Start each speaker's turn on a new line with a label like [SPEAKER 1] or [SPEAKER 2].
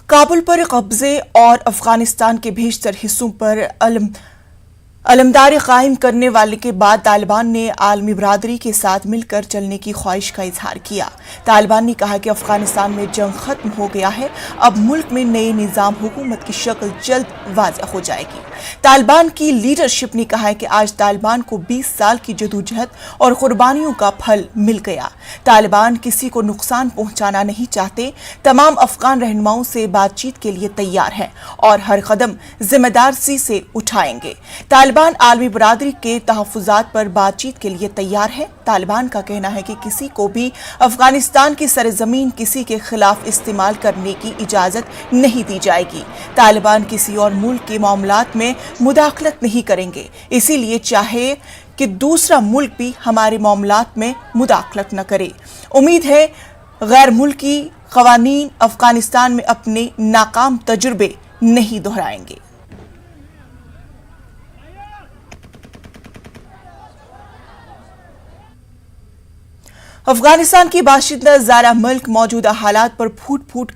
[SPEAKER 1] काबुल पर कब्जे और अफगानिस्तान के बेशतर हिस्सों पर अलमदारी कायम करने वाले के बाद तालिबान ने आलमी बरादरी के साथ मिलकर चलने की ख्वाहिश का इजहार किया। तालिबान ने कहा कि अफगानिस्तान में जंग खत्म हो गया है, अब मुल्क में नए निज़ाम हुकूमत की शक्ल जल्द वाज़ेह हो जाएगी। तालिबान की लीडरशिप ने कहा है कि आज तालिबान को 20 साल की जदोजहद और कुर्बानियों का फल मिल गया। तालिबान किसी को नुकसान पहुंचाना नहीं चाहते, तमाम अफगान रहनुमाओं से बातचीत के लिए तैयार हैं और हर कदम जिम्मेदारी से उठाएंगे। तालिबान आलमी बरादरी के तहफ़्फ़ुज़ात पर बातचीत के लिए तैयार है। तालिबान का कहना है कि किसी को भी अफगानिस्तान की सरजमीन किसी के खिलाफ इस्तेमाल करने की इजाज़त नहीं दी जाएगी। तालिबान किसी और मुल्क के मामलात में मुदाखलत नहीं करेंगे, इसीलिए चाहे कि दूसरा मुल्क भी हमारे मामलात में मुदाखलत न करे। उम्मीद है गैर मुल्की क़वानीन अफगानिस्तान में अपने नाकाम तजुर्बे नहीं दोहराएंगे। अफगानिस्तान की बाशिंदा ज़ारा मल्क मौजूदा हालात पर फूट फूट